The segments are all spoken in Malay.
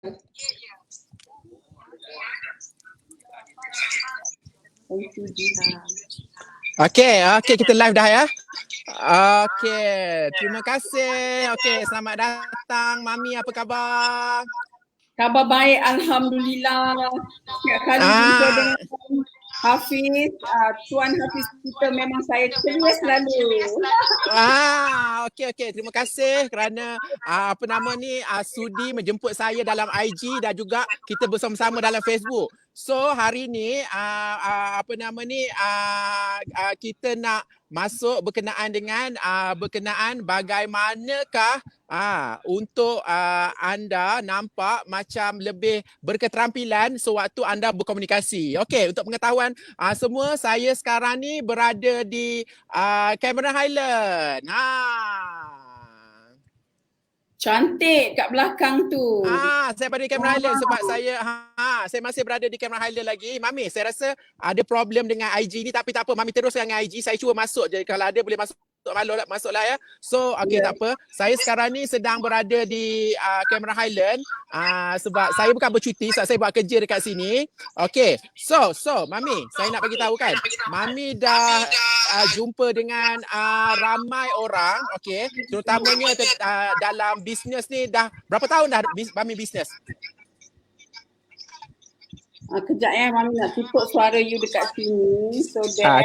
Thank you, Jiha. Okey, kita live dah ya. Okey, terima kasih. Okey, selamat datang Mami, apa khabar? Khabar baik, Alhamdulillah. Setiap kali jumpa dengan Hafiz, Tuan Hafiz kita memang saya ceria selalu. Okey. Terima kasih kerana sudi menjemput saya dalam IG dan juga kita bersama-sama dalam Facebook. So hari ni kita nak masuk berkenaan bagaimanakah untuk anda nampak macam lebih berketerampilan sewaktu anda berkomunikasi. Okey, untuk pengetahuan semua, saya sekarang ni berada di Cameron Highland. Cantik kat belakang tu. Saya pada Cameron Highland sebab saya masih berada di Cameron Highland lagi. Mami, saya rasa ada problem dengan IG ni, tapi tak apa, Mami terus dengan IG. Saya cuba masuk je, kalau ada boleh masuklah ya. So tak apa. Saya sekarang ni sedang berada di Cameron Highland sebab saya bukan bercuti, sebab saya buat kerja dekat sini. Okey. So Mami, saya nak bagi tahu kan. Mami dah jumpa dengan ramai orang, okey, terutamanya dalam bisnes ni. Dah berapa tahun dah Mami bisnes? Kejap Mami nak tutup suara you dekat sini so that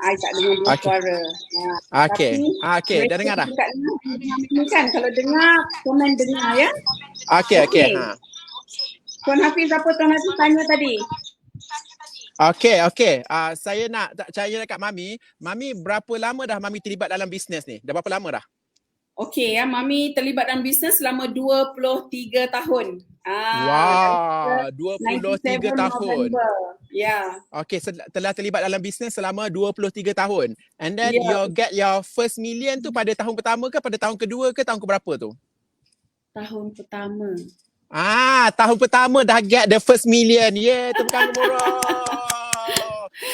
I tak dengar suara. Okey, dah dengar dah? Kan kalau dengar, komen dengar ya. Okey. Tuan Hafiz, apa Tuan Hafiz tanya tadi? Okey. Saya nak tanya dekat Mami. Mami, berapa lama dah Mami terlibat dalam bisnes ni? Dah berapa lama dah? Okey Mami terlibat dalam bisnes selama 23 tahun. Wow, 23 tahun. Ya. Okey, telah terlibat dalam bisnes selama 23 tahun. And then you get your first million tu pada tahun pertama ke, pada tahun kedua ke, tahun keberapa tu? Tahun pertama. Tahun pertama dah get the first million. Tepuk tangan murah.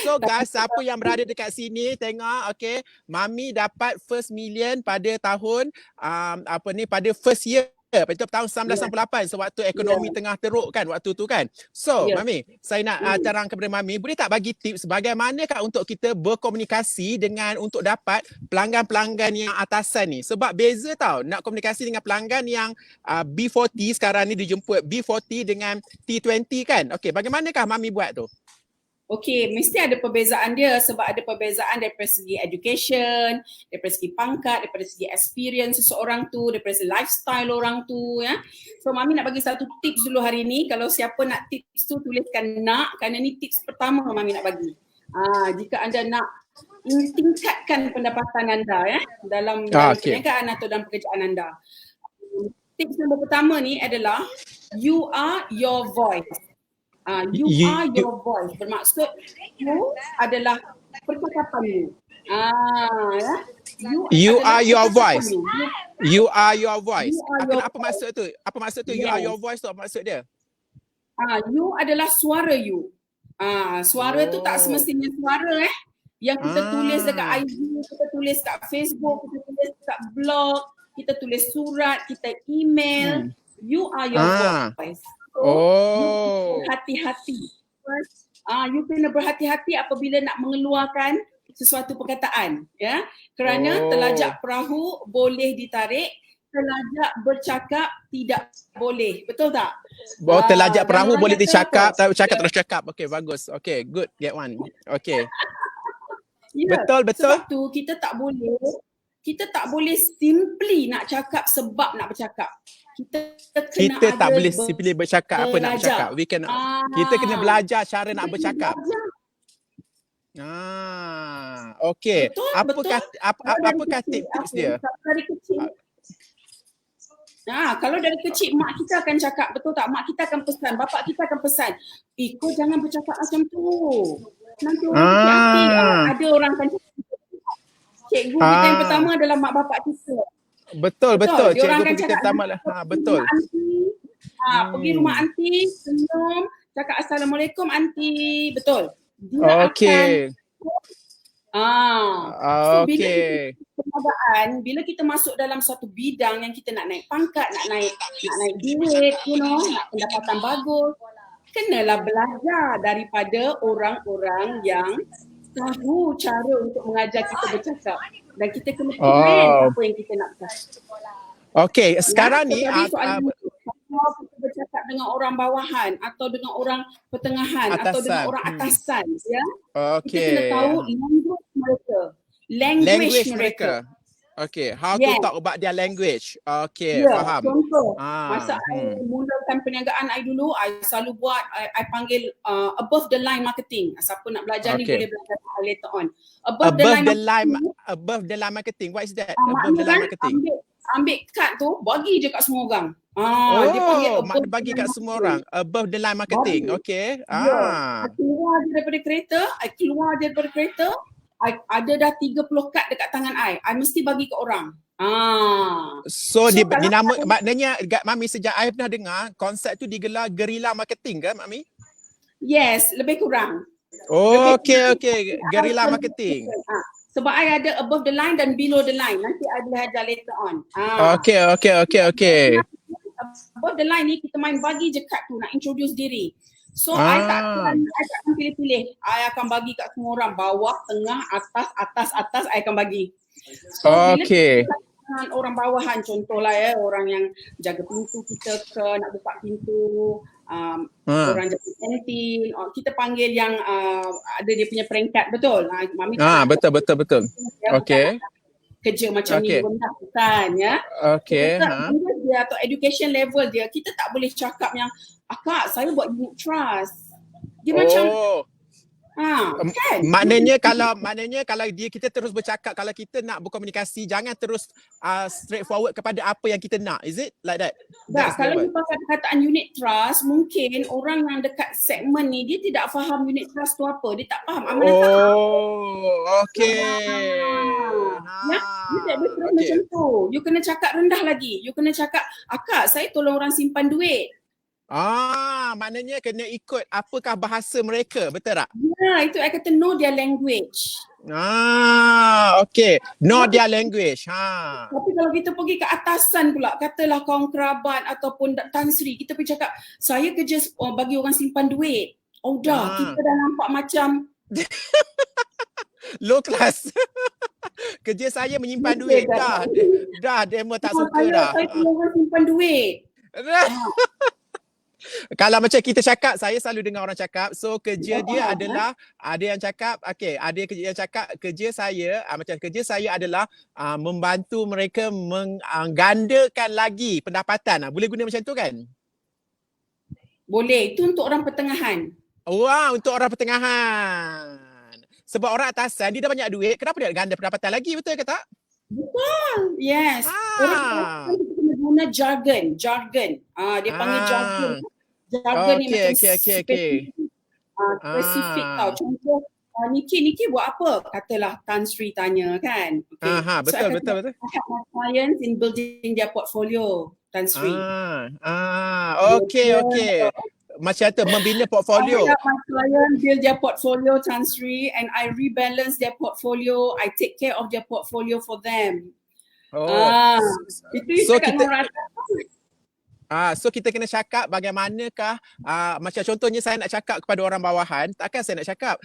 So guys, siapa yang berada dekat sini tengok, okey, Mami dapat first million pada tahun pada first year, pada tahun 1998 sewaktu ekonomi tengah teruk kan waktu tu kan. So Mami, saya nak terang kepada Mami, boleh tak bagi tips bagaimanakah untuk kita berkomunikasi untuk dapat pelanggan-pelanggan yang atasan ni? Sebab beza tau nak komunikasi dengan pelanggan yang B40 sekarang ni, dijemput B40 dengan T20 kan. Okey, bagaimanakah Mami buat tu? Okey, mesti ada perbezaan dia sebab ada perbezaan daripada segi education, daripada segi pangkat, daripada segi experience seseorang tu, daripada segi lifestyle orang tu ya. So Mami nak bagi satu tips dulu hari ni. Kalau siapa nak tips tu tuliskan nak, kerana ni tips pertama Mami nak bagi. Jika anda nak tingkatkan pendapatan anda ya dalam perniagaan atau dalam pekerjaan anda. Tips nombor pertama ni adalah you are your voice. You are your voice. Bermaksud you adalah percakapan you. You are your voice. You are your voice. Apa maksud tu? Apa maksud tu? You are your voice tu apa maksud dia? You adalah suara you. Suara tu tak semestinya suara yang kita tulis dekat IG, kita tulis kat Facebook, kita tulis kat blog, kita tulis surat, kita email. You are your voice. Hati-hati. You kena berhati-hati apabila nak mengeluarkan sesuatu perkataan ya. Kerana telajak perahu boleh ditarik, telajak bercakap tidak boleh. Betul tak? Telajak perahu boleh dicakap, tapi terus cakap. Okey, bagus. Okey, good. Get one. Okey. Betul. Sebab tu kita tak boleh simply nak cakap sebab nak bercakap. Kita tak boleh simply bercakap apa nak bercakap. Kita kena belajar cara nak bercakap. Okey. Apakah tips dia? Dari kecil. Kalau dari kecil mak kita akan cakap, betul tak? Mak kita akan pesan, bapak kita akan pesan, kau jangan bercakap macam tu. Nanti orang hati. Ada orang akan cakap. Cikgu kita yang pertama adalah mak bapak kita. Betul. Cikgu kita pertama lah. Betul. Pergi rumah aunty, senyum, cakap assalamualaikum aunty. Betul. Okey. So bila kita Okay. perniagaan, bila kita masuk dalam satu bidang yang kita nak naik pangkat, nak naik duit, nak pendapatan bagus, kenalah belajar daripada orang-orang yang tahu cara untuk mengajar kita bercakap, dan kita kena comment apa yang kita nak cakap. Okay, sekarang ni jadi soalan kalau kita bercakap dengan orang bawahan atau dengan orang pertengahan atau dengan orang atasan, ya, kita kena tahu language mereka. Okay, how to talk about their language. Okay, faham. Contoh, masa I mulakan perniagaan I dulu, I selalu buat, I panggil above the line marketing. Siapa nak belajar ni boleh belajar later on. Above the line marketing. What is that? Above the line marketing. Ambil kad tu, bagi je kat semua orang. Dia panggil bagi kat semua orang. Above the line marketing. Okay. I keluar je daripada kereta, ada dah 30 kad dekat tangan I mesti bagi ke orang. So dinama, maknanya Mami, sejak I pernah dengar konsep tu digelar guerrilla marketing ke Mami? Yes, lebih kurang. Okay. Guerrilla marketing. Sebab I ada above the line dan below the line. Nanti I boleh ajar later on. Okay. Above the line ni kita main bagi je kad tu, nak introduce diri. So I tak akan pilih-pilih. I akan bagi kat semua orang, bawah, tengah, atas, I akan bagi. So bila orang bawahan, contohlah orang yang jaga pintu kita ke, nak buka pintu, orang jaga kantin, kita panggil yang ada dia punya peringkat, betul? Mami betul. Okay. Kerja macam ni rendah, bukan, ya? Okay. Dia atau education level dia, kita tak boleh cakap yang akak, saya buat unit trust. Dia macam kan? Maknanya kalau kita terus bercakap, kalau kita nak berkomunikasi, jangan terus straightforward kepada apa yang kita nak. Is it like that? Tak, kalau you pakai perkataan unit trust, mungkin orang yang dekat segmen ni dia tidak faham unit trust tu apa. Dia tak faham amanah saham. Okay. You tak boleh macam tu. You kena cakap rendah lagi. You kena cakap, akak, saya tolong orang simpan duit. Maknanya kena ikut apakah bahasa mereka, betul tak? Ya, itu I kata know their language. Okay. Know their language. Tapi kalau kita pergi ke atasan pula, katalah kawan kerabat ataupun Tan Sri, kita pergi cakap, saya kerja bagi orang simpan duit. Kita dah nampak macam low class. Kerja saya menyimpan duit. Dah demo tak suka dah. Saya tolong orang simpan duit. Kalau macam kita cakap, saya selalu dengar orang cakap, so kerja dia adalah, ada yang cakap, ada yang cakap kerja saya, macam kerja saya adalah membantu mereka menggandakan lagi pendapatan. Boleh guna macam tu kan? Boleh, itu untuk orang pertengahan. Untuk orang pertengahan. Sebab orang atasan, dia dah banyak duit, kenapa dia nak ganda pendapatan lagi, betul ke tak? Betul, yes. Orang guna jargon. Dia panggil jargon. Jargon ni macam spesifik tau. Contoh, Niki buat apa? Katalah Tan Sri tanya kan. Betul. I help my clients in building their portfolio, Tan Sri. Okay. Macam tu, membina portfolio. I help my client build their portfolio, Tan Sri, and I rebalance their portfolio. I take care of their portfolio for them. Itu so kita kena cakap bagaimanakah, macam contohnya saya nak cakap kepada orang bawahan, takkan saya nak cakap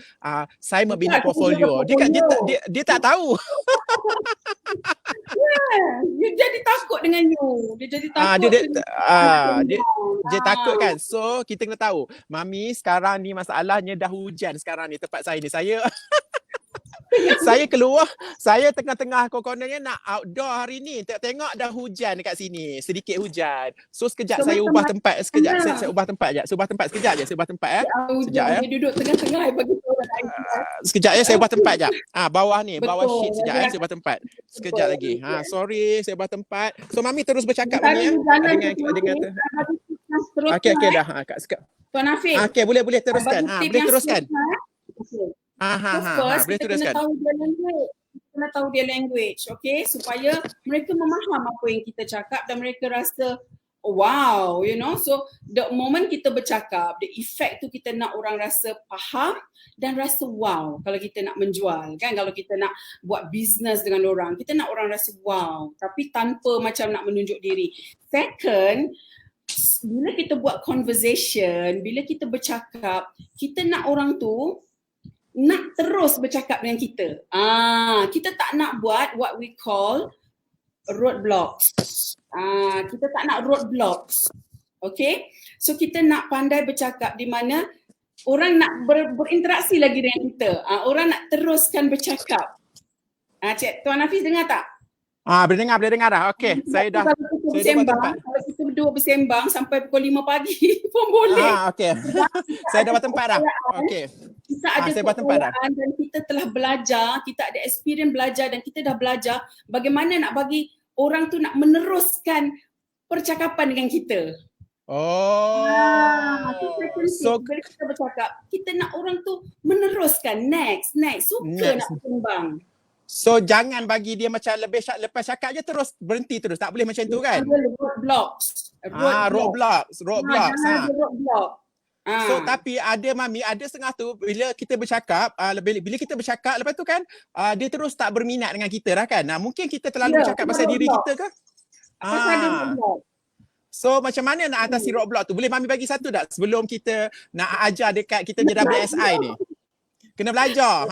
saya membina portfolio. Dia tak tahu. Dia jadi takut dengan you. Dia jadi takut. Dia takut kan. So kita kena tahu, Mami, sekarang ni masalahnya dah hujan sekarang ni tempat saya ni. Saya keluar, saya tengah-tengah kononnya nak outdoor hari ni. Tengok dah hujan dekat sini, sedikit hujan. So sekejap saya ubah tempat, saya ubah tempat sekejap je. Sekejap ya. Dia duduk tengah-tengah bagi orang lain. Sekejap ya, saya ubah tempat jap. Bawah ni, bawah sheet sekejap ya, saya ubah tempat. Sekejap lagi. Sorry, saya ubah tempat. So Mami terus bercakap Mami dengan Okey dah. Tuan Afiq. Okey, boleh teruskan. Boleh teruskan. Boleh teruskan. Kena tahu dia language, okay? Supaya mereka memaham apa yang kita cakap dan mereka rasa wow, you know. So the moment kita bercakap, the effect tu kita nak orang rasa faham dan rasa wow kalau kita nak menjual kan, kalau kita nak buat bisnes dengan orang, kita nak orang rasa wow tapi tanpa macam nak menunjuk diri. Second, bila kita buat conversation, bila kita bercakap, kita nak orang tu nak terus bercakap dengan kita. Kita tak nak buat what we call roadblocks. Kita tak nak roadblocks. Okay? So kita nak pandai bercakap di mana orang nak berinteraksi lagi dengan kita. Orang nak teruskan bercakap. Cik Tuan Hafiz dengar tak? Boleh dengar dah. Okey, saya dah Kalau kita berdua bersembang sampai pukul 5 pagi pun boleh. Okey. Saya dah buat tempat dah. Okey. Kita ada kekuatan dan kita telah belajar, kita ada experience belajar dan kita dah belajar bagaimana nak bagi orang tu nak meneruskan percakapan dengan kita. So bila kita bercakap, kita nak orang tu meneruskan next. Suka nak berkembang. So jangan bagi dia macam lepas cakap je terus berhenti terus. Tak boleh macam tu kan? Roadblocks. Roadblocks. So Ah. tapi ada Mami, ada setengah tu bila kita bercakap, bila kita bercakap lepas tu kan dia terus tak berminat dengan kita dah kan. Mungkin kita terlalu bercakap pasal diri kita ke? So macam mana nak atasi roadblock tu? Boleh Mami bagi satu tak sebelum kita nak ajar dekat kita je WSI ni? Kena belajar.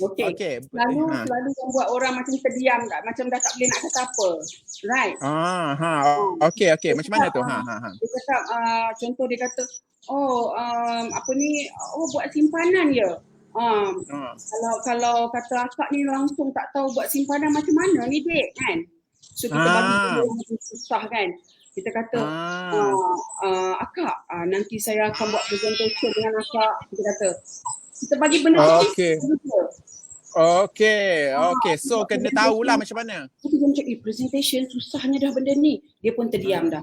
Okey. Selalu yang buat orang macam terdiam tak, macam dah tak boleh nak kata apa. Right? Okey. Macam mana tu? Dia cakap contoh dia kata, buat simpanan je. Kalau kata akak ni langsung tak tahu buat simpanan macam mana ni dek kan. So kita bagi dia macam susah kan. Kita kata akak nanti saya akan buat presentation dengan akak. Kita kata kita bagi benda Okey. So kena tahulah macam mana. Kita macam presentation susahnya dah benda ni. Dia pun terdiam dah.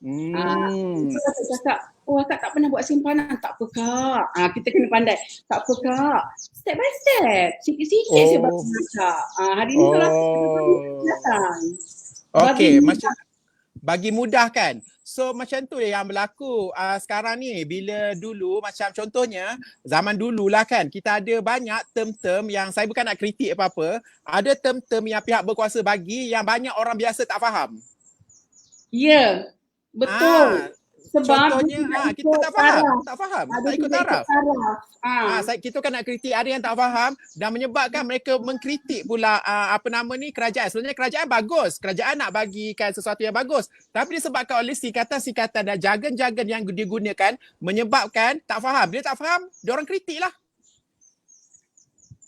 Kita cakap, akak tak pernah buat simpanan. Tak apa kak. Kita kena pandai. Tak apa kak. Step by step. Sikit-sikit saya bagi akak. Hari ni kalau akak datang. Okey, macam bagi mudah kan. So macam tu yang berlaku sekarang ni. Bila dulu macam contohnya zaman dulu lah kan, kita ada banyak term-term yang saya bukan nak kritik apa-apa. Ada term-term yang pihak berkuasa bagi yang banyak orang biasa tak faham. Ya, betul. Sebab contohnya kita tak faham. Tak ikut taraf. Kita kan nak kritik ada yang tak faham dan menyebabkan mereka mengkritik pula kerajaan. Sebenarnya kerajaan bagus. Kerajaan nak bagikan sesuatu yang bagus. Tapi disebabkan oleh sikatan-sikatan dan jargon-jargon yang digunakan menyebabkan tak faham. Bila tak faham, diorang kritik lah.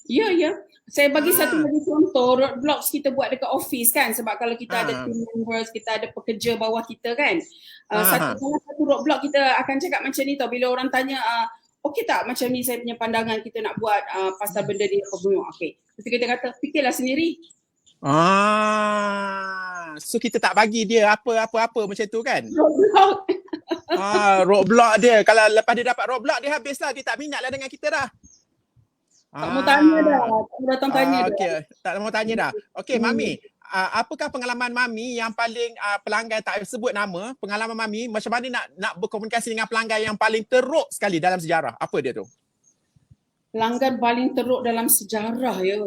Ya. Saya bagi satu lagi contoh roadblocks kita buat dekat office kan, sebab kalau kita ada team members, kita ada pekerja bawah kita kan. Satu roadblock kita akan cakap macam ni tau, bila orang tanya okey tak macam ni saya punya pandangan kita nak buat pasal benda ni apa semua. Okey. Lepas kita kata fikirlah sendiri. So kita tak bagi dia apa-apa macam tu kan. Roadblock. Roadblock dia. Kalau lepas dia dapat roadblock dia habislah, dia tak minat lah dengan kita dah. Tak mau tanya dah. Tak mau datang tanya dah. Okay. Tak mau tanya dah. Okey Mami, apakah pengalaman Mami yang paling pelanggan tak sebut nama, pengalaman Mami macam mana nak berkomunikasi dengan pelanggan yang paling teruk sekali dalam sejarah? Apa dia tu? Pelanggan paling teruk dalam sejarah ya.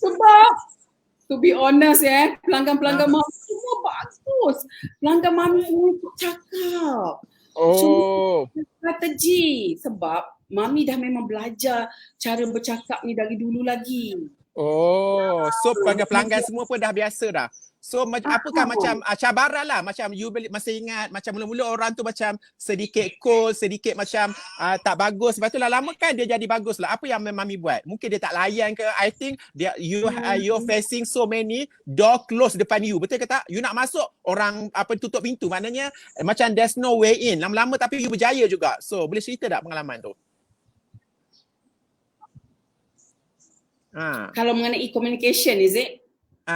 Sebab to be honest pelanggan Mami semua bagus. Pelanggan Mami semua cakap. Strategi sebab Mami dah memang belajar cara bercakap ni dari dulu lagi. So pelanggan semua pun dah biasa dah. So apakah macam cabaran lah, macam you masih ingat macam mula-mula orang tu macam sedikit cold, sedikit macam tak bagus, lepas tu lah lama kan dia jadi bagus lah. Apa yang Mami buat? Mungkin dia tak layan ke? I think you're facing so many door close depan you, betul ke tak? You nak masuk, orang tutup pintu, maknanya macam there's no way in. Lama-lama tapi you berjaya juga. So boleh cerita tak pengalaman tu? Kalau mengenai communication, is it?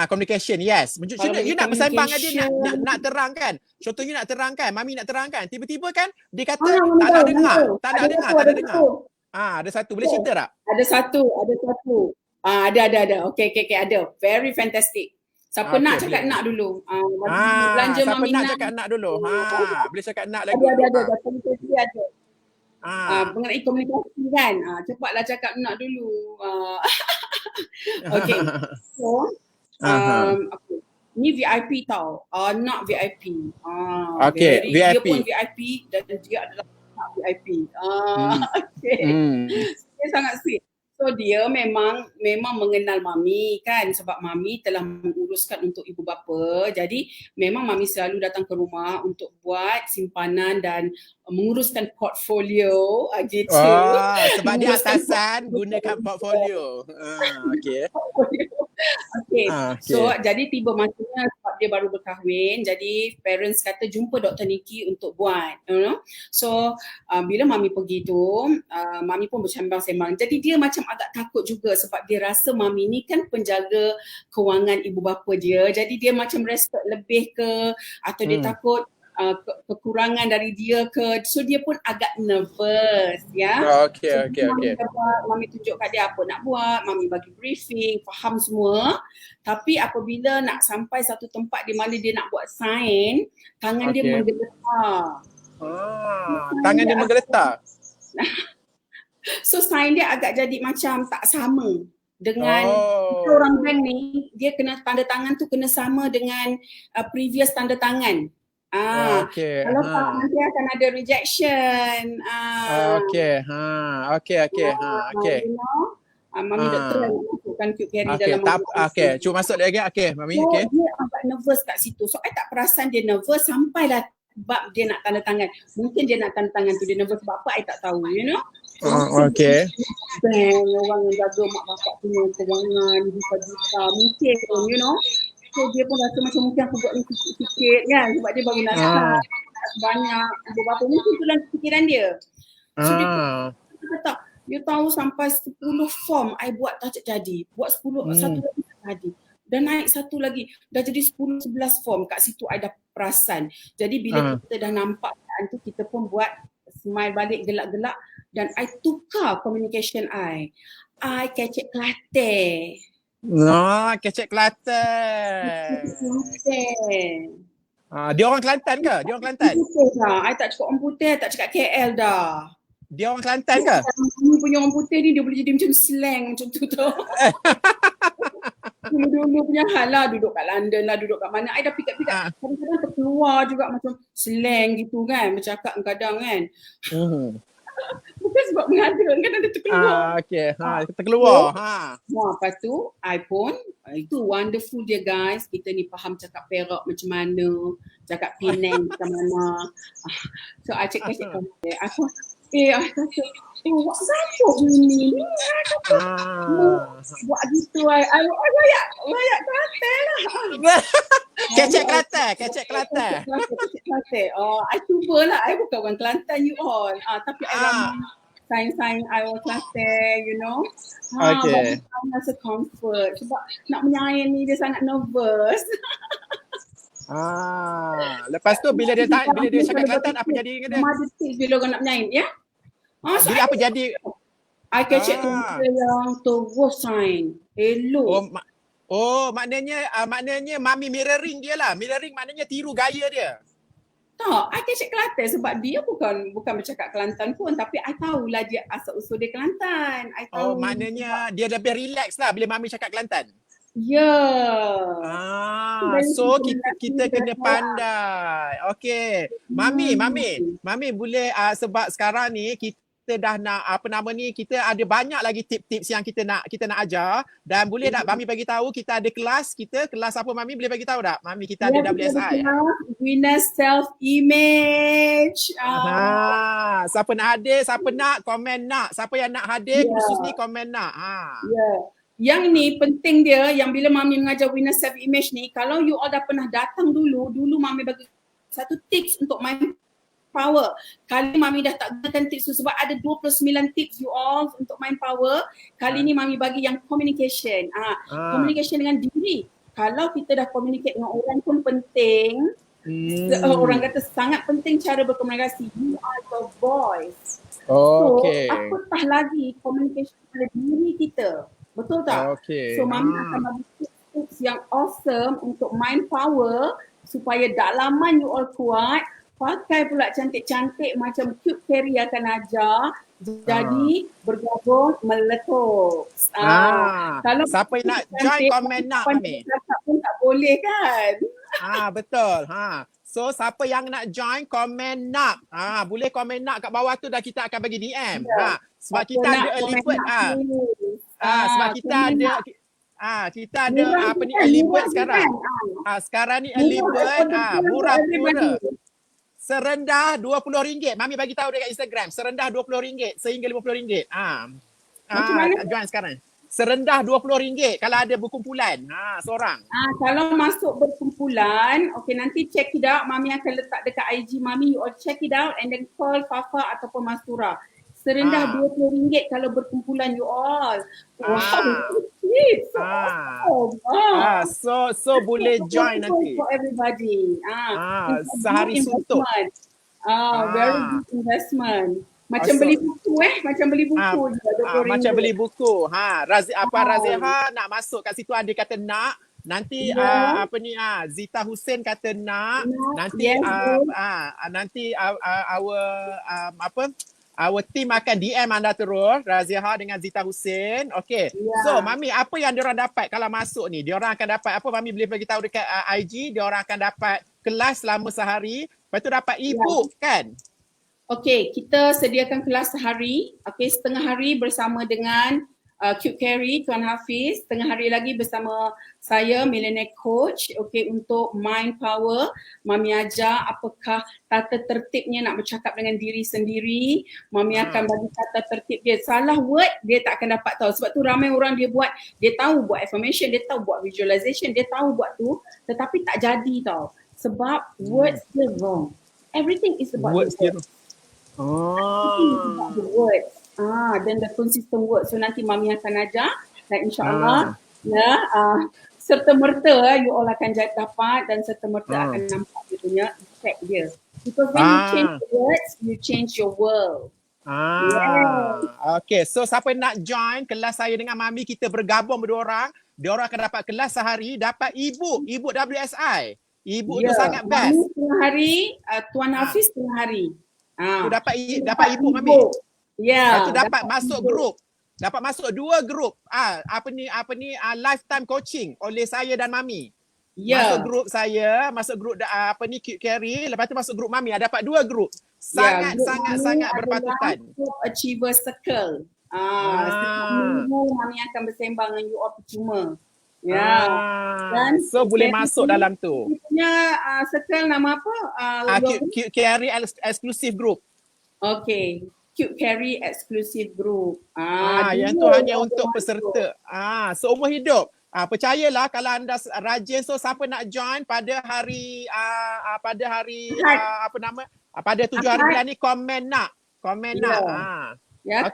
Communication, yes. You nak bersembang dengan dia, nak terangkan. Contohnya nak terangkan, Mami nak terangkan. Tiba-tiba kan dia kata tak nak dengar. Ada satu. Boleh cerita tak? Ada satu. Ada. Okay, ada. Very fantastic. Siapa nak Okey, cakap boleh. nak dulu. Bagi belanja Siapa Mami nak nak. cakap nak dulu. Boleh cakap nak lagi Ada, dulu. ada. Komunikasi ada. Ah. Mengenai komunikasi kan. Cepatlah cakap nak dulu. Okay. So, okay. Ni VIP tau. Nak VIP. Okay, Dia VIP. pun VIP dan dia adalah nak VIP. Okay. Dia sangat sweet. So dia memang mengenal Mami kan, sebab Mami telah menguruskan untuk ibu bapa. Jadi memang Mami selalu datang ke rumah untuk buat simpanan dan menguruskan portfolio gitu. Sebab dia atasan gunakan portfolio. Okay. Okay. Okay. So jadi tiba masanya sebab dia baru berkahwin, jadi parents kata jumpa Dr. Nikki untuk buat, you know. So bila Mami pergi tu, Mami pun bersembang-sembang. Jadi dia macam agak takut juga sebab dia rasa Mami ni kan penjaga kewangan ibu bapa dia. Jadi dia macam respect lebih ke, atau dia takut kekurangan dari dia ke, so dia pun agak nervous ya. Okay. Mami tunjuk kat dia apa nak buat, Mami bagi briefing, faham semua. Tapi apabila nak sampai satu tempat di mana dia nak buat sign, tangan dia menggeletar. Tangan dia menggeletar. So sign dia agak jadi macam tak sama dengan orang bank ni, dia kena tanda tangan tu kena sama dengan previous tanda tangan. Kalau tak nanti akan ada rejection. Okay. You know, Mami doktor yang masukkan Cute Carry dalam Okay, cuba masuk lagi. Okay, Mami. So, Okay. dia agak nervous kat situ. So, I tak perasan dia nervous sampailah sebab dia nak tanda tangan. Mungkin dia nak tanda tangan tu dia nervous sebab apa I tak tahu, you know. Okay. Orang yang jaga mak bapak punya kewangan juta-juta mungkin, you know. So dia pun rasa macam mungkin aku buat ni sikit-sikit kan, sebab dia baru nak start banyak ibu bapa, mungkin tu dalam fikiran dia. So dia kata, you tahu sampai 10 form I buat tak jadi. Buat 10, satu lagi tak jadi. Dan naik satu lagi, dah jadi 10-11 form. Kat situ I dah perasan. Jadi bila kita dah nampak keadaan tu, kita pun buat smile balik, gelak-gelak, dan I tukar communication I kecek Kelantan. Kecek Kelantan. Dia orang Kelantan ke? Dia orang Kelantan? I tak cakap orang putih, I tak cakap KL dah. Dia orang Kelantan ke? Ni punya orang putih ni dia boleh jadi macam slang macam tu tau. Dulu punya hal lah, duduk kat London lah, duduk kat mana. I dah pikat-pikat, kadang-kadang terkeluar juga macam slang gitu kan, bercakap kadang kan. Bukan sebab mengada, kan ada terkeluar. Okay, terkeluar. Lepas tu, I pun, itu wonderful dia guys. Kita ni faham cakap Perak macam mana, cakap Penang macam mana. So, I cakap aku, I kata, buat gaduh ni. Buat gitu, I rayak Kelantan lah. Kecek Kelantan. I cubalah, I bukan orang Kelantan you all. Tapi I ramai sign I orang Kelantan, you know. Okay. I rasa comfort sebab nak menyain ni dia sangat nervous. Lepas tu bila dia cakap Kelantan apa jadi dengan dia? Ada tips bila orang nak menyain, ya? Bila apa jadi? I kecek tu yang terus sign. Elok. Maknanya Mami mirroring dia lah. Mirroring maknanya tiru gaya dia. Tak, I kecek Kelantan sebab dia bukan bercakap Kelantan pun, tapi I tahulah dia asal usul dia Kelantan. I tahu. Maknanya dia lebih relax lah bila Mami cakap Kelantan. Ya. So kita kena pandai. Okay. Mami boleh sebab sekarang ni kita dah nak kita ada banyak lagi tips-tips yang kita nak ajar, dan boleh tak Mami bagi tahu kita ada kelas apa Mami boleh bagi tahu tak? Mami kita ada WSI. Winner self image. Siapa nak hadir, siapa nak komen nak. Siapa yang nak hadir kursus ni komen nak. Yang ni penting dia, yang bila Mami mengajar winner self image ni, kalau you all dah pernah datang dulu Mami bagi satu tips untuk main power. Kali Mami dah tak gunakan tips tu sebab ada 29 tips you all untuk mind power. Kali ni Mami bagi yang communication. Communication dengan diri. Kalau kita dah communicate dengan orang pun penting. Orang kata sangat penting cara berkomunikasi. You are your voice. Okay. So, apatah lagi communication pada diri kita. Betul tak? Okay. So Mami akan bagi tips tips yang awesome untuk mind power supaya dalaman you all kuat. Pakai pula cantik-cantik macam Cute Carrie akan ajar. Jadi bergabung meletup. Kalau Siapa yang nak join komen nak Mami? cakap pun tak boleh kan? Betul. So siapa yang nak join komen nak. Boleh komen nak kat bawah tu dah kita akan bagi DM. Sebab kita ada early bird. Sebab kita ada kita ada apa ni early bird sekarang. Sekarang ni early bird murah-murah. Serendah RM20. Mami bagi tahu dekat Instagram. Serendah RM20 sehingga RM50. Macam mana? Join sekarang. Serendah RM20 kalau ada berkumpulan. Seorang. Kalau masuk berkumpulan, okay, nanti check it out. Mami akan letak dekat IG Mami. You all check it out and then call Fafa ataupun Mastura. Serendah RM20 kalau berkumpulan you all. Wow. So boleh join nanti. For everybody. Sehari suntuk. Very good investment. Macam beli buku macam beli buku je. Macam beli buku. Raziha nak masuk kat situ, ada kata nak. Nanti Zita Hussein kata nak. Nanti nanti our team akan DM anda terus, Raziha dengan Zita Hussein. Okay. So Mami, apa yang diorang dapat kalau masuk ni? Diorang akan dapat apa? Mami boleh bagi tahu dekat IG. Diorang akan dapat kelas selama sehari. Lepas tu dapat e-book kan? Okay, kita sediakan kelas sehari. Okay, setengah hari bersama dengan Cute Carrie, Tuan Hafiz. Setengah hari lagi bersama saya, Millionaire Coach. Okay, untuk mind power. Mami ajar apakah tata tertibnya nak bercakap dengan diri sendiri. Mami akan bagi tata tertib dia. Salah word, dia tak akan dapat tahu. Sebab tu ramai orang dia tahu buat affirmation, dia tahu buat visualization, dia tahu buat tu. Tetapi tak jadi tau. Sebab words dia wrong. Everything is about words. About the words. Dan the consistent words. So nanti Mami akan ajar dan insyaAllah serta-merta you all akan dapat dan serta-merta akan nampak dia punya effect dia. Because when you change the words, you change your world. Okay, so siapa nak join kelas saya dengan Mami, kita bergabung berdua orang. Diorang akan dapat kelas sehari, dapat e-book WSI. E-book tu sangat best. Mami setengah hari, Tuan Hafiz setengah hari. Tu dapat e-book Mami. Lepas tu dapat masuk grup. Dapat masuk 2 grup. Lifetime coaching oleh saya dan Mami. Masuk grup saya, masuk grup Cute Carrie, lepas tu masuk grup Mami. Dapat 2 grup. Sangat berpatutan. Achiever Circle. Setiap minggu Mami akan bersembang dengan you all percuma. Dan so boleh masuk dalam tu. Punya circle nama apa? Cute Carrie Exclusive Group. Okay. Cute Carrie Exclusive Group. Yang tu hanya untuk peserta. Seumur hidup. Percayalah kalau anda rajin, so siapa nak join pada hari pada 7 hari bulan ni komen nak. Komen nak.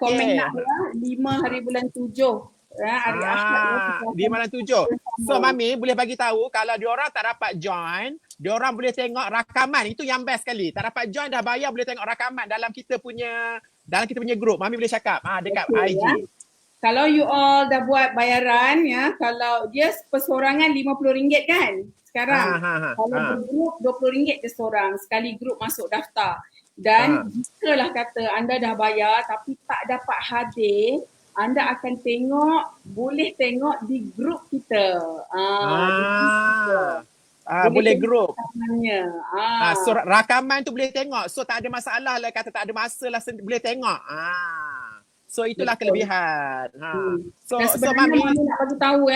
Komen nak lah 5 hari bulan 7. Hari Ahad 5 bulan 7. So Mami boleh bagi tahu kalau diorang tak dapat join, diorang boleh tengok rakaman. Itu yang best sekali. Tak dapat join dah bayar, boleh tengok rakaman dalam kita punya grup. Mami boleh cakap dekat IG. Kalau you all dah buat bayaran kalau dia persorangan RM50 kan sekarang. Kalau bergrup RM20 je seorang. Sekali grup masuk daftar. Dan jikalah kata anda dah bayar tapi tak dapat hadir, anda akan boleh tengok di grup kita. Boleh grup. So rakaman tu boleh tengok. So tak ada masalah lah kata tak ada masa lah, boleh tengok. So itulah kelebihan. So Mami nak bagi tahu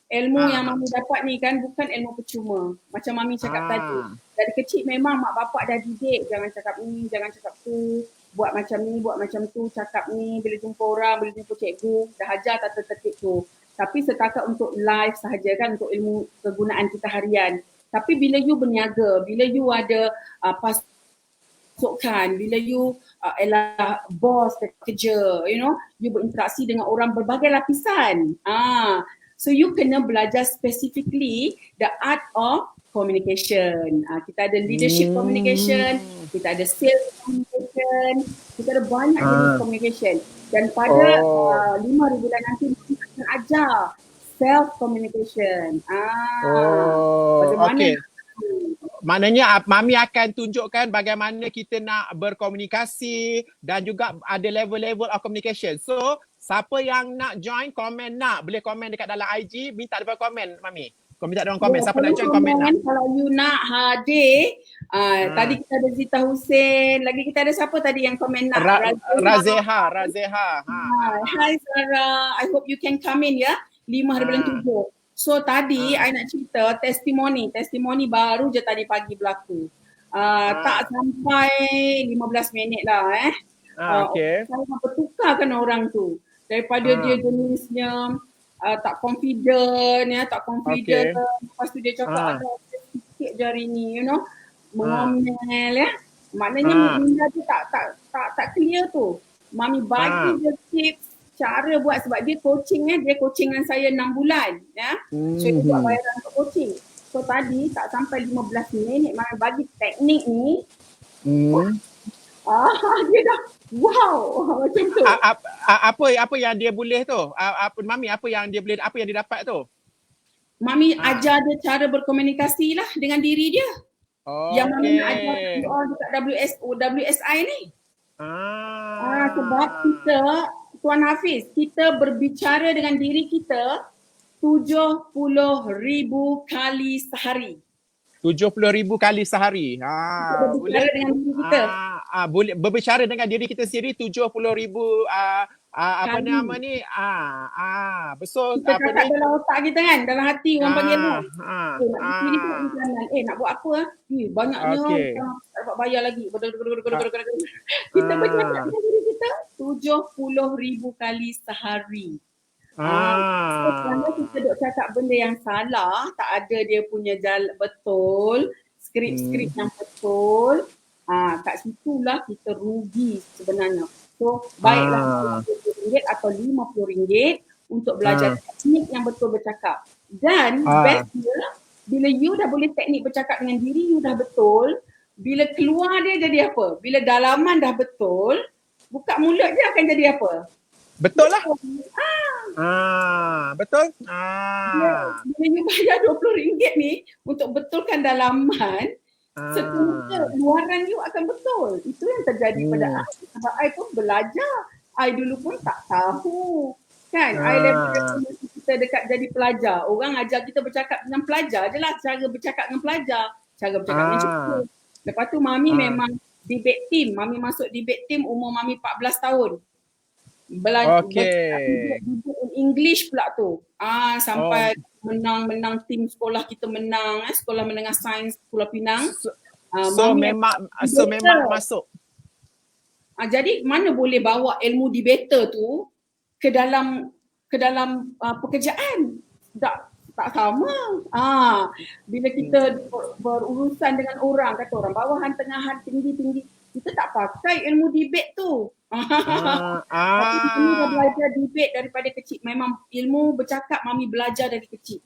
ilmu yang Mami dapat ni kan bukan ilmu percuma. Macam Mami cakap tadi. Dari kecil memang mak bapak dah didik, jangan cakap ni, jangan cakap tu. Buat macam ni, buat macam tu, cakap ni, bila jumpa orang, bila jumpa cikgu, dah ajar tata tertib tu. Tapi setakat untuk live sahaja kan, untuk ilmu kegunaan kita harian. Tapi bila you berniaga, bila you ada pasukan, bila you ialah bos kerja, you berinteraksi dengan orang berbagai lapisan. So you kena belajar specifically the art of communication. Kita ada leadership communication, kita ada sales communication, kita ada banyak jenis communication. Dan pada 5 hari bulan nanti kita akan ajar self communication. Bagaimana? Okey. Maknanya Mami akan tunjukkan bagaimana kita nak berkomunikasi dan juga ada level-level of communication. So, siapa yang nak join, komen nak. Boleh komen dekat dalam IG, minta depan komen, Mami. Kau minta dalam komen. Siapa nak join, komen nak. Kalau you nak hadir, tadi kita ada Zita Hussein, lagi kita ada siapa tadi yang komen nak? Razeha. Hi Sarah, I hope you can come in ya. 5/7. So tadi I nak cerita testimoni baru je tadi pagi berlaku. Tak sampai 15 minit lah Okay. Saya bertukarkan orang tu. Daripada dia jenisnya tak confident Okay. Lepas tu dia cakap ada sikit je hari ni, mengomel Maknanya minda tu tak clear tu. Mami bagi dia tips cara buat sebab dia coaching dia coaching dengan saya 6 bulan So dia buat bayaran untuk coaching. So tadi tak sampai 15 minit Mami bagi teknik ni. Dia dah wow macam tu. Apa yang dia boleh tu? Mami apa yang dia boleh, apa yang dia dapat tu? Mami ajar dia cara berkomunikasi lah dengan diri dia. Yang Mami nak ajar dekat WSI ni. Sebab kita, Tuan Hafiz, kita berbicara dengan diri kita 70,000 kali sehari. 70,000 kali sehari. Berbicara dengan diri kita. Boleh berbicara dengan diri kita sendiri 70,000 apa nama ni? Betul kita apa cakap ni? dalam otak kita kan, dalam hati orang panggil tu. Nak kiri tu nak buat apa? Banyaknya tak dapat bayar lagi. Kita bercakap dengan diri kita 70,000 kali sehari. So, kalau kita duk cakap benda yang salah, tak ada dia punya jalan betul, skrip-skrip yang betul, kat situlah kita rugi sebenarnya. So, baiklah RM40 atau RM50 untuk belajar teknik yang betul bercakap. Dan bestnya, bila you dah boleh teknik bercakap dengan diri you dah betul, bila keluar dia jadi apa? Bila dalaman dah betul, buka mulut dia akan jadi apa? Betul lah. Betul. Bila you bayar RM20 ni untuk betulkan dalaman, seterusnya luaran you akan betul. Itu yang terjadi pada I. Sebab I pun belajar. I dulu pun tak tahu. Kan? I level kita dekat jadi pelajar. Orang ajar kita bercakap dengan pelajar je lah. Cara bercakap dengan pelajar. Cara bercakap dengan cikgu. Lepas tu Mami memang debate team. Mami masuk debate team umur Mami 14 tahun. Belajar English pula tu. Sampai menang tim sekolah kita menang, sekolah menengah sains Pulau Pinang. Memang masuk. Jadi mana boleh bawa ilmu debater tu ke dalam pekerjaan? Tak sama. Bila kita berurusan dengan orang, kata orang bawahan, tengahan, tinggi, kita tak pakai ilmu debate tu. Tapi kami dah belajar debate daripada kecil. Memang ilmu bercakap Mami belajar dari kecil.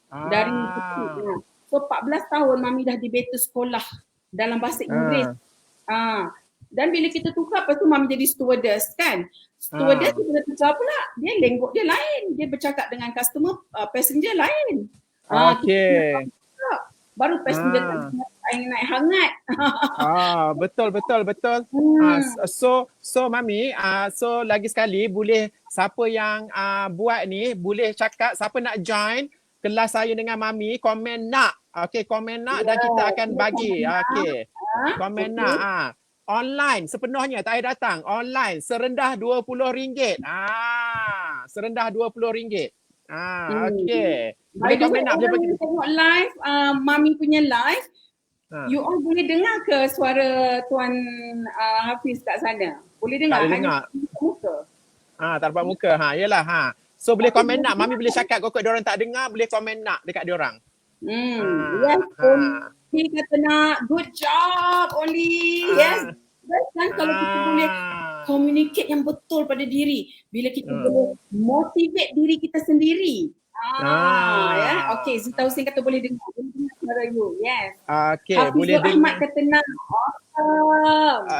Dari kecil. So 14 tahun Mami dah debater sekolah dalam bahasa Inggeris. Dan bila kita tukar, lepas tu Mami jadi stewardess kan. Stewardess kita tukar pula. Dia lenggok dia lain. Dia bercakap dengan customer, passenger lain. Baru passenger naik hangat. Betul. So Mami, so lagi sekali boleh siapa yang buat ni boleh cakap, siapa nak join kelas saya dengan Mami, komen nak. Komen nak dan kita akan bagi. Komen nak. Online sepenuhnya, tak payah datang. Online serendah RM20. Serendah RM20. Boleh komen nak. Boleh tengok live, Mami punya live. You all boleh dengar ke suara Tuan Hafiz kat sana? Boleh dengar? Tak boleh dengar. Muka. Tak dapat muka. Yelah. So boleh komen nak. Mami boleh cakap kok diorang tak dengar, boleh komen nak dekat diorang. Yes, Oli kata nak. Good job, Oli. Yes. Kan kalau kita boleh communicate yang betul pada diri. Bila kita boleh motivate diri kita sendiri. Zita Hussein kata boleh dengar. Boleh dengar suara you. Yes. Boleh dengar. Ahmad kata nak.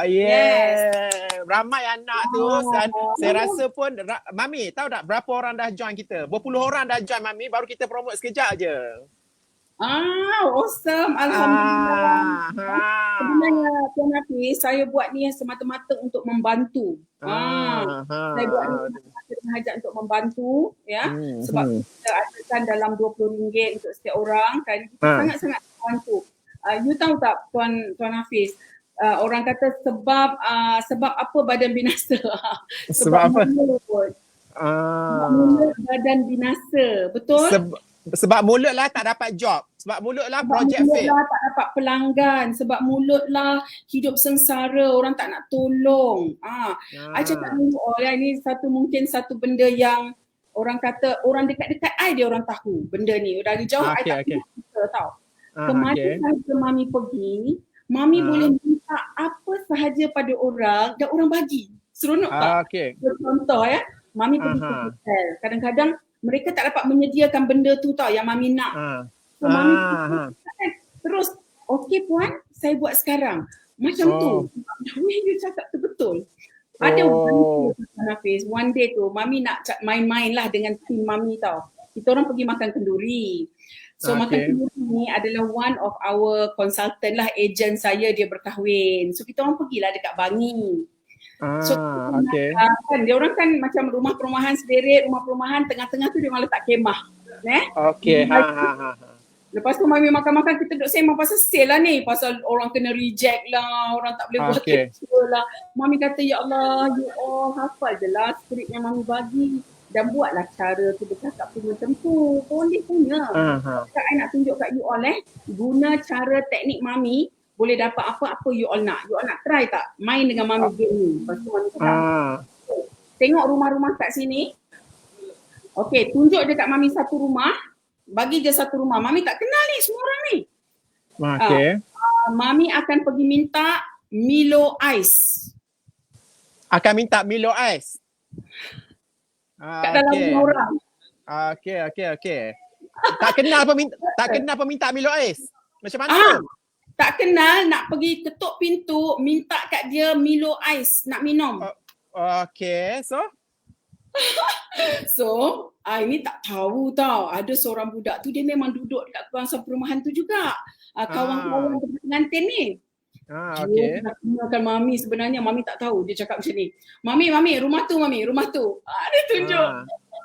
Yes. Ramai anak tu. Saya rasa pun, Mami tahu tak berapa orang dah join kita? Berpuluh orang dah join Mami, baru kita promote sekejap je. Awesome. Alhamdulillah. Sebenarnya Ah. Tuan Hafiz, saya buat ni semata-mata untuk membantu. Saya buat ni semata-mata dengan hajat untuk membantu, ya. Sebab kita adakan dalam RM20 untuk setiap orang kan. Kita sangat-sangat membantu. You tahu tak Tuan Hafiz, orang kata sebab apa badan binasa? Sebab apa? Mulut. Mulut badan binasa. Betul? Sebab mulut lah tak dapat job. Sebab mulut lah projek fail. Sebab mulut lah tak dapat pelanggan. Sebab mulut lah hidup sengsara. Orang tak nak tolong. I cakap ni, ini mungkin satu benda yang orang kata, orang dekat-dekat I dia orang tahu benda ni. Dari jauh I tak pernah tau. Kemarin sahaja Mami pergi, Mami boleh minta apa sahaja pada orang dan orang bagi. Seronok tak? Contoh ya, Mami pergi ke hotel. Kadang-kadang mereka tak dapat menyediakan benda tu tau yang Mami nak. So Mami terus, okey puan, saya buat sekarang. Macam tu. You cakap tu betul. Ada one day tu, Mami nak main-main lah dengan tim Mami tau. Kita orang pergi makan kenduri. So makan kenduri ni adalah one of our consultant lah, agent saya, dia berkahwin. So kita orang pergilah dekat Bangi. So kan, dia orang kan macam rumah perumahan sederet, rumah perumahan, tengah-tengah tu dia malah letak kemah. Lepas tu Mami makan-makan, kita duduk sembang pasal sale lah ni, pasal orang kena reject lah, orang tak boleh buat capture lah. Mami kata, ya Allah, you all hafal je lah skrip yang Mami bagi dan buatlah cara tu bercakap tu macam tu. Boleh punya. I nak tunjuk kat you all guna cara teknik Mami, boleh dapat apa-apa you all nak. You all nak try tak? Main dengan Mami game ni. Lepas tu Mami kata, tengok rumah-rumah kat sini. Okey, tunjuk je kat Mami satu rumah. Bagi je satu rumah. Mami tak kenal ni semua orang ni. Mami akan pergi minta Milo Ice. Akan minta Milo Ice? Kat dalam rumah orang. Okey. Tak kenal peminta Milo Ice? Macam mana? Tak kenal, nak pergi ketuk pintu, minta kat dia Milo Ice, nak minum. Okey, So, ini tak tahu tau. Ada seorang budak tu, dia memang duduk dekat kawasan perumahan tu juga. Kawan-kawan pengantin ni. Dia nak kenalkan Mami sebenarnya. Mami tak tahu. Dia cakap macam ni. Mami, rumah tu Mami, rumah tu. Dia tunjuk.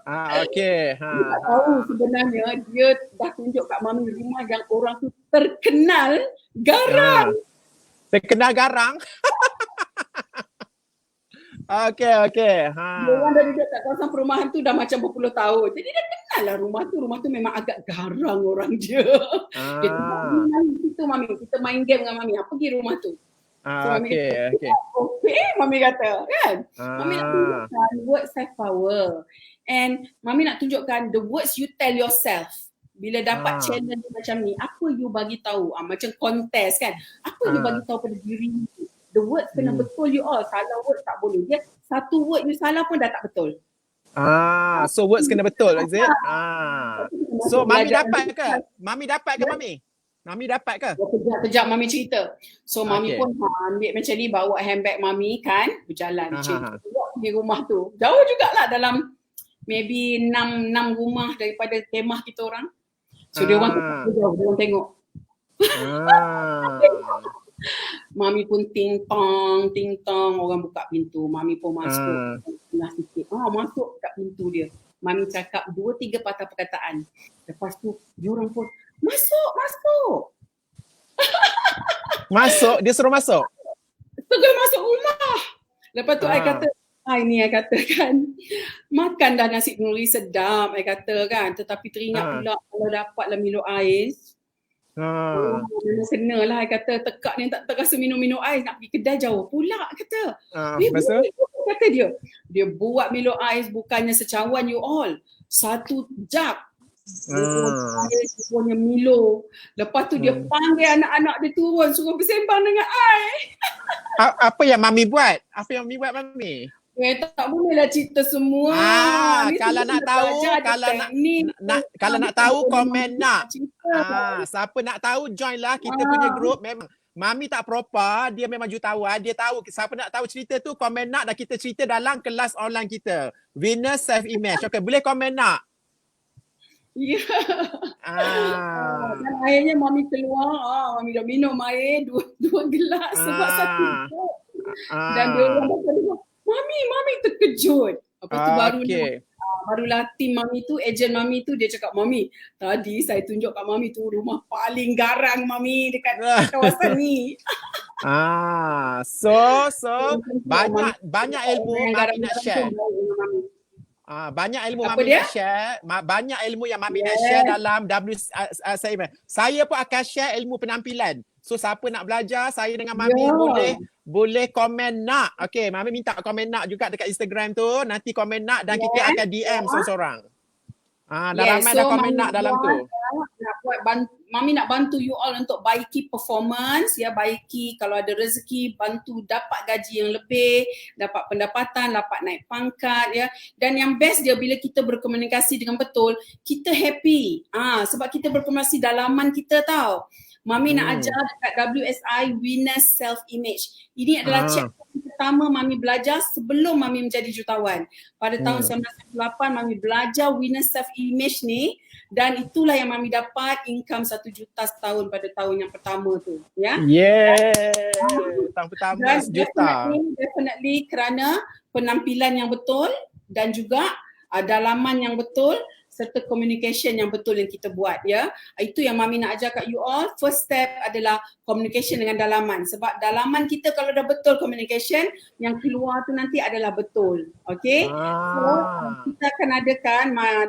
Dia tak tahu sebenarnya dia dah tunjuk kat Mami rumah yang orang tu terkenal garang. Terkenal garang? Okey. Dia orang dah duduk kat kawasan perumahan tu dah macam berpuluh tahun. Jadi dia kenal lah rumah tu memang agak garang orang dia. Dia tunjuk situ Mami, kita main game dengan Mami. Pergi rumah tu. Mami kata, Mami kata kan. Mami nak tunjukkan words have power. And Mami nak tunjukkan the words you tell yourself. Bila dapat challenge macam ni, apa you bagi tahu? Macam kontes kan. Apa you bagi tahu pada diri you? The words kena betul you all. Salah words tak boleh. Dia satu word you salah pun dah tak betul. So words kena betul, is it? So Mami dapat ke? Mami dapat ke? Kejap Mami cerita. So Mami pun ambil macam ni, bawa handbag Mami kan, berjalan. Di rumah tu. Jauh jugalah, dalam maybe 6 rumah daripada kemah kita orang. So dia orang jauh, dia orang tengok. Mami pun ting tong, orang buka pintu. Mami pun masuk. Tengah sikit. Masuk kat pintu dia. Mami cakap 2-3 patah perkataan. Lepas tu, dia orang pun, masuk. Masuk? Dia suruh masuk? Terus masuk rumah. Lepas tu, I kata, I kata kan, makan dah nasi kenduri sedap, I kata kan. Tetapi teringat pula kalau dapatlah Milo Ice. Kena lah, I kata tekak ni tak terasa minum ais, nak pergi kedai jauh pula kata. Kata dia buat Milo Ice bukannya secawan you all, 1 jug. Dia punya Milo. Lepas tu dia panggil anak-anak dia turun, suruh bersembang dengan I. Apa yang Mami buat? Mami? Tak bolehlah cerita semua. Kalau nak tahu, kalau nak tahu komen nak. Siapa nak tahu join lah kita punya group. Memang Mami tak proper, dia memang jutawan. Dia tahu, siapa nak tahu cerita tu, komen nak dan kita cerita dalam kelas online kita. Winner self-image. Okay, boleh komen nak? Ya. Ah. Dan akhirnya Mami keluar, Mami dah minum air dua gelas sebab satu cup. Dan dia orang kata, Mami terkejut. Lepas tu barulah tim Mami tu, ejen Mami tu dia cakap, Mami, tadi saya tunjuk kat Mami tu rumah paling garang Mami dekat kawasan ni. So banyak ilmu Mami nak share. Banyak ilmu Mami nak share. Banyak ilmu yang Mami nak share dalam saya pun akan share ilmu penampilan. So siapa nak belajar, saya dengan Mami boleh komen nak. Okay, Mami minta komen nak juga dekat Instagram tu. Nanti komen nak dan kita akan DM seorang-seorang. Dah ramai dah komen nak dalam tu. Mami nak bantu you all untuk baiki performance, baiki kalau ada rezeki, bantu dapat gaji yang lebih, dapat pendapatan, dapat naik pangkat Dan yang best dia bila kita berkomunikasi dengan betul, kita happy. Sebab kita berkomunikasi dalaman kita tahu. Mami nak ajar dekat WSI Winners Self-Image. Ini adalah chapter pertama Mami belajar sebelum Mami menjadi jutawan. Pada tahun 1998 Mami belajar Winners Self-Image ni dan itulah yang Mami dapat income 1 juta setahun pada tahun yang pertama tu. Tahun pertama 1 juta. Definitely kerana penampilan yang betul dan juga dalaman yang betul serta communication yang betul yang kita buat Itu yang Mami nak ajar kat you all. First step adalah communication dengan dalaman. Sebab dalaman kita kalau dah betul communication, yang keluar tu nanti adalah betul. Okay? So kita akan adakan,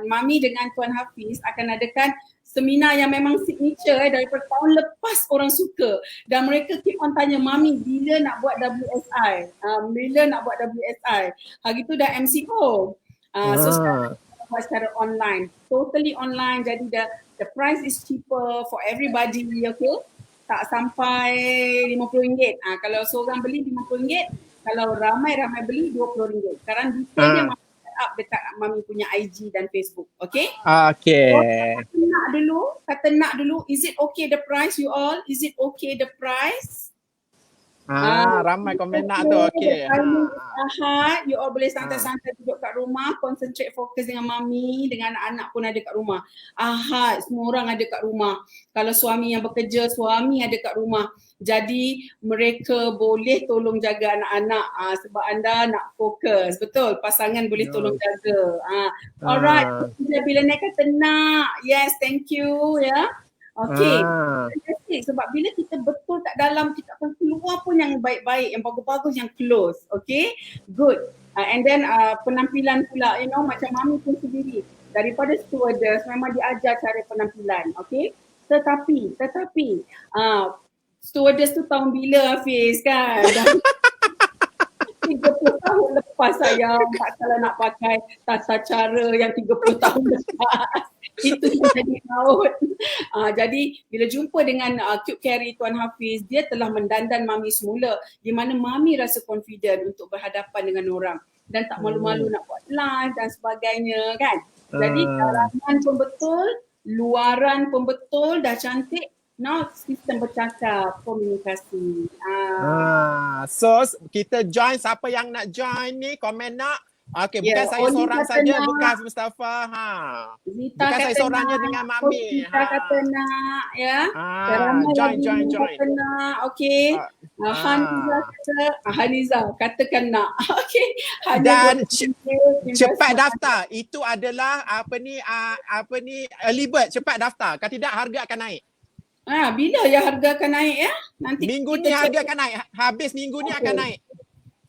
Mami dengan Tuan Hafiz akan adakan seminar yang memang signature daripada tahun lepas orang suka. Dan mereka keep on tanya, Mami bila nak buat WSI? Bila nak buat WSI? Hari tu dah MCO. So sekarang secara online, totally online, jadi the price is cheaper for everybody, okay? Tak sampai RM50. Kalau seorang beli RM50, kalau ramai-ramai beli RM20. Sekarang detailnya Mami set up dekat Mami punya IG dan Facebook, okay? Okay. So, kata nak dulu, is it okay the price you all? Is it okay the price? Ramai komen nak tu. Okay. Ahad, you all boleh santai-santai duduk kat rumah, concentrate fokus dengan Mami, dengan anak-anak pun ada kat rumah. Ahad, semua orang ada kat rumah. Kalau suami yang bekerja, suami ada kat rumah. Jadi mereka boleh tolong jaga anak-anak sebab anda nak fokus. Betul, pasangan boleh tolong jaga. Alright, bila Nek kata nak, yes, thank you Okay, sebab bila kita betul kat dalam, kita akan keluar pun yang baik-baik, yang bagus-bagus, yang close. Okay, good. And then penampilan pula, macam Mami pun sendiri. Daripada stewardess memang diajar cara penampilan. Okay, tetapi stewardess tu tahun bila Hafiz kan? 30 tahun lepas sayang, tak salah nak pakai tata cara yang 30 tahun lepas. Itu yang jadi maut. Jadi bila jumpa dengan Cube Carry Tuan Hafiz, dia telah mendandan Mami semula, di mana Mami rasa confident untuk berhadapan dengan orang dan tak malu-malu nak buat live dan sebagainya kan. Jadi dalaman pun betul, luaran pun betul, dah cantik. Now sistem bercakap, komunikasi. So kita join, siapa yang nak join ni komen nak. Okay, bukan saya seorang saja, bukan Mustafa. Bukan saya seorangnya dengan Mami. Kita kata nak Join. Kata nak, okay. Haniza katakan nak. Okay. Dan cepat daftar. Itu adalah early bird, cepat daftar. Kalau tidak harga akan naik. Bila harga akan naik Nanti minggu ni harga akan naik. Habis minggu ni akan naik.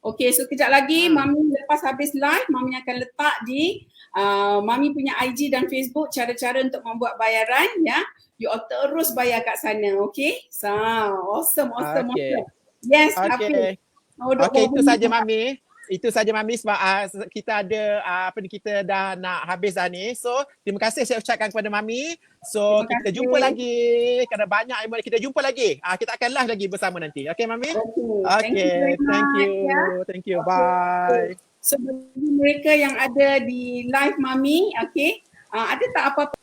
Okay, so kejap lagi Mami lepas habis live, Mami akan letak di Mami punya IG dan Facebook cara-cara untuk membuat bayaran You all terus bayar kat sana, okay? So, awesome. Yes, okay. Okay, itu saja Mami. Itu saja Mami sebab kita ada kita dah nak habis dah ni. So, terima kasih saya ucapkan kepada Mami. So, kita jumpa lagi. Kerana banyak ilmu kita jumpa lagi. Kita akan live lagi bersama nanti. Okay Mami? Okay. Thank you. Bye. So, bagi mereka yang ada di live Mami, okay. Ada tak apa-apa